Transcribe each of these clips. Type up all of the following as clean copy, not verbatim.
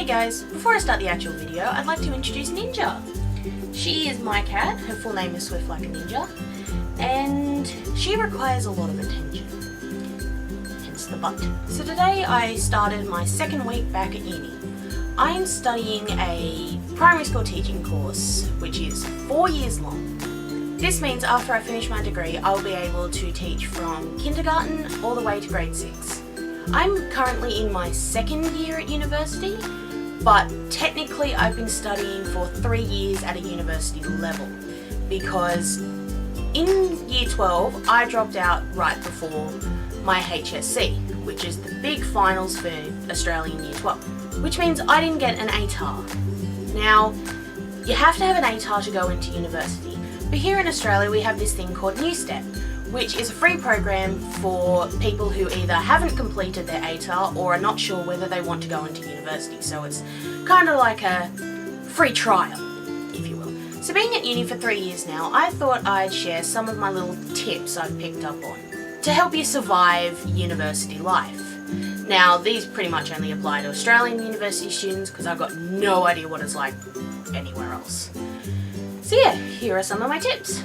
Hey guys, before I start the actual video, I'd like to introduce Ninja. She is my cat, her full name is Swift Like a Ninja, and she requires a lot of attention, hence the butt. So today I started my second week back at uni. I'm studying a primary school teaching course, which is 4 years long. This means after I finish my degree, I'll be able to teach from kindergarten all the way to grade 6. I'm currently in my second year at university, but technically I've been studying for 3 years at a university level because in year 12 I dropped out right before my HSC, which is the big finals for Australian year 12, which means I didn't get an ATAR. Now, you have to have an ATAR to go into university, but here in Australia we have this thing called New Step, which is a free program for people who either haven't completed their ATAR or are not sure whether they want to go into university. So it's kind of like a free trial, if you will. So being at uni for 3 years now, I thought I'd share some of my little tips I've picked up on to help you survive university life. Now, these pretty much only apply to Australian university students because I've got no idea what it's like anywhere else. So yeah, here are some of my tips.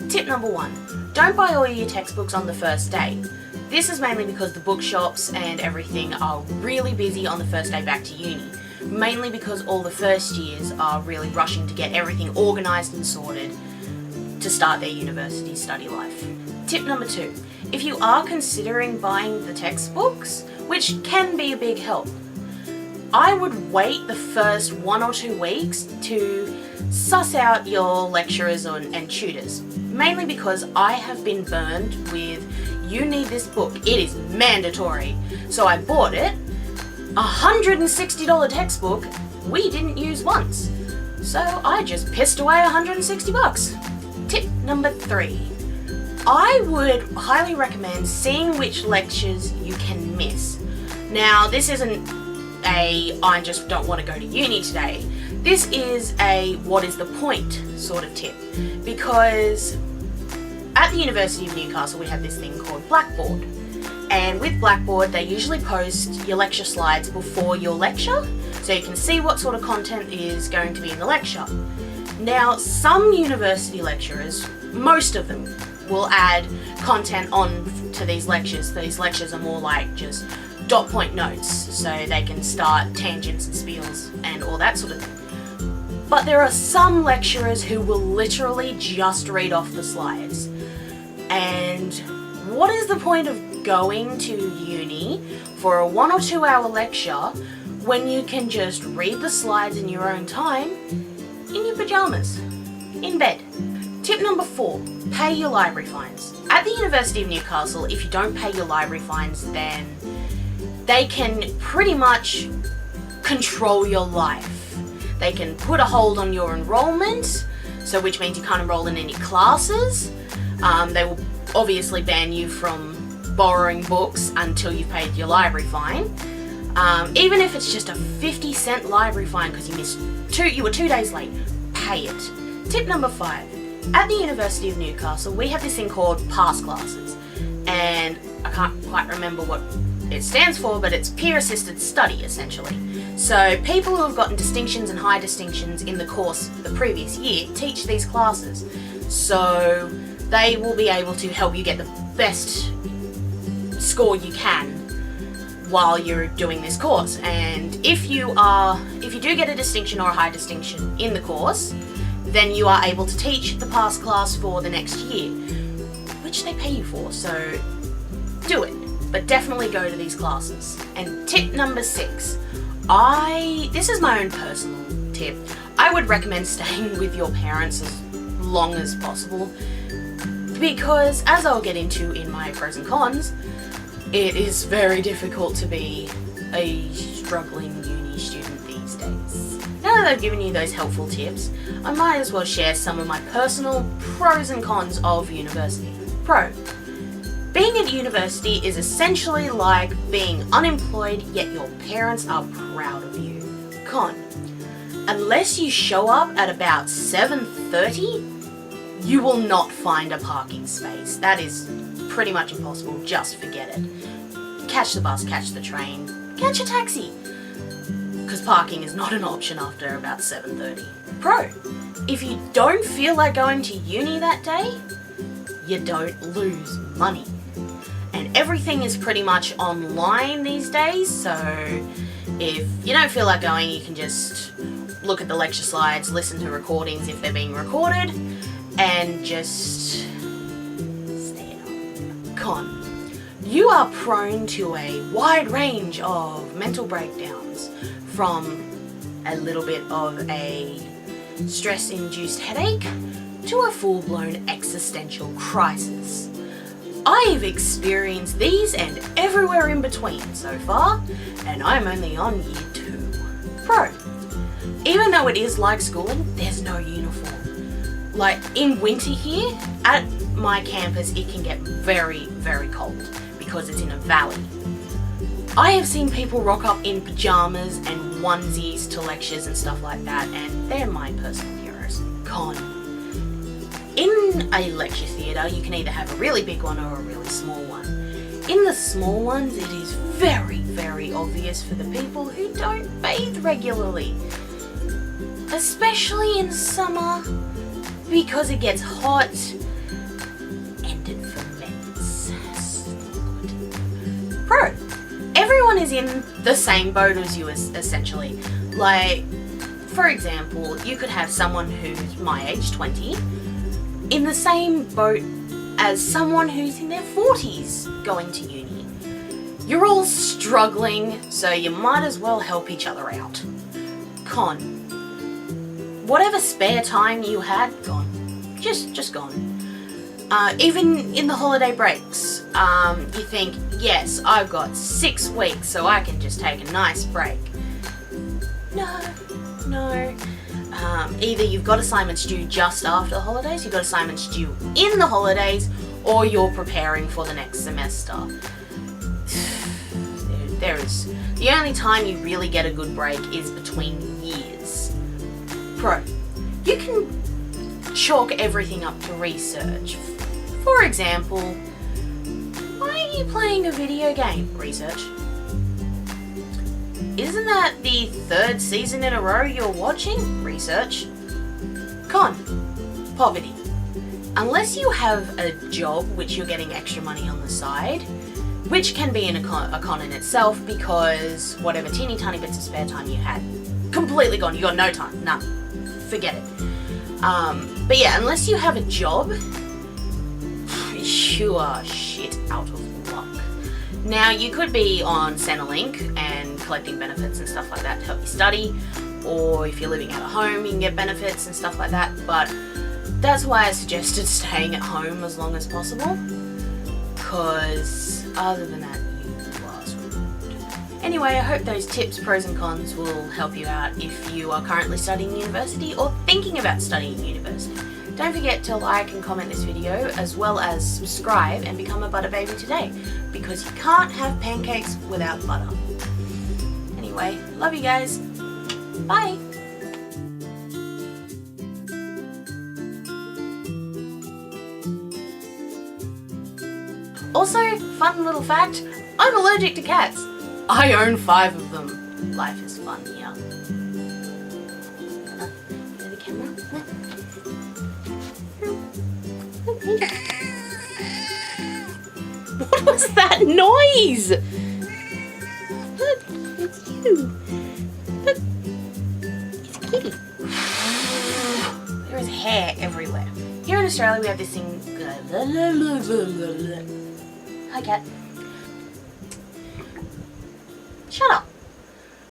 Tip number 1, don't buy all your textbooks on the first day. This is mainly because the bookshops and everything are really busy on the first day back to uni, mainly because all the first years are really rushing to get everything organised and sorted to start their university study life. Tip number 2, if you are considering buying the textbooks, which can be a big help, I would wait the first 1 or 2 weeks to suss out your lecturers and tutors, mainly because I have been burned with, you need this book, it is mandatory. So I bought it, $160 textbook we didn't use once. So I just pissed away $160. Tip number 3, I would highly recommend seeing which lectures you can miss. Now, this isn't a I just don't want to go to uni today. This is a what is the point sort of tip, because at the University of Newcastle we have this thing called Blackboard, and with Blackboard they usually post your lecture slides before your lecture so you can see what sort of content is going to be in the lecture. Now, some university lecturers, most of them, will add content on to these lectures. These lectures are more like just dot point notes, so they can start tangents and spiels and all that sort of thing. But there are some lecturers who will literally just read off the slides. And what is the point of going to uni for a 1 or 2 hour lecture when you can just read the slides in your own time in your pajamas, in bed? Tip number 4, pay your library fines. At the University of Newcastle, if you don't pay your library fines, then they can pretty much control your life. They can put a hold on your enrollment, so which means you can't enroll in any classes. They will obviously ban you from borrowing books until you've paid your library fine. Even if it's just a 50-cent library fine because you were 2 days late, pay it. Tip number 5, at the University of Newcastle we have this thing called pass classes, and I can't quite remember what it stands for, but it's peer assisted study essentially. So people who have gotten distinctions and high distinctions in the course the previous year teach these classes. So they will be able to help you get the best score you can while you're doing this course. And if you do get a distinction or a high distinction in the course, then you are able to teach the pass class for the next year, which they pay you for, so do it. But definitely go to these classes. And tip number 6, this is my own personal tip. I would recommend staying with your parents as long as possible, because as I'll get into in my pros and cons, it is very difficult to be a struggling uni student these days. Now that I've given you those helpful tips, I might as well share some of my personal pros and cons of university. Pro: being at university is essentially like being unemployed, yet your parents are proud of you. Con: unless you show up at about 7:30, you will not find a parking space. That is pretty much impossible, just forget it. Catch the bus, catch the train, catch a taxi. because parking is not an option after about 7:30. Pro, if you don't feel like going to uni that day, you don't lose money. And everything is pretty much online these days, so if you don't feel like going, you can just look at the lecture slides, listen to recordings if they're being recorded, and just stay at home. Con, you are prone to a wide range of mental breakdowns, from a little bit of a stress-induced headache to a full-blown existential crisis. I've experienced these and everywhere in between so far, and I'm only on year 2. Pro, even though it is like school, there's no uniform. Like in winter here, at my campus, it can get very, very cold because it's in a valley. I have seen people rock up in pajamas and onesies to lectures and stuff like that, and they're my personal heroes. Con, in a lecture theatre, you can either have a really big one or a really small one. In the small ones, it is very, very obvious for the people who don't bathe regularly. Especially in summer, because it gets hot and it ferments. Pro, everyone is in the same boat as you, essentially. Like, for example, you could have someone who's my age, 20, in the same boat as someone who's in their 40s going to uni. You're all struggling, so you might as well help each other out. Con, whatever spare time you had, gone. Just gone. Even in the holiday breaks, you think, yes, I've got 6 weeks, so I can just take a nice break. No. Either you've got assignments due just after the holidays, you've got assignments due in the holidays, or you're preparing for the next semester. The only time you really get a good break is between years. Pro, you can chalk everything up to research. For example, why are you playing a video game? Research. Isn't that the 3rd season in a row you're watching? Research. Con, poverty. Unless you have a job which you're getting extra money on the side, which can be a con in itself, because whatever teeny tiny bits of spare time you had, completely gone. You got no time. None. Forget it. But yeah, unless you have a job, you are shit out of luck. Now, you could be on Centrelink and collecting benefits and stuff like that to help you study, or if you're living out of home, you can get benefits and stuff like that, but that's why I suggested staying at home as long as possible, because other than that, you are screwed. Anyway, I hope those tips, pros and cons, will help you out if you are currently studying university or thinking about studying university. Don't forget to like and comment this video, as well as subscribe and become a butter baby today, because you can't have pancakes without butter. Anyway, love you guys. Bye. Also, fun little fact, I'm allergic to cats. I own 5 of them. Life is fun, yeah. Go to the camera. What was that noise? Look, it's you. Look, it's Kitty. There is hair everywhere. Here in Australia we have this thing. Hi, cat. Shut up.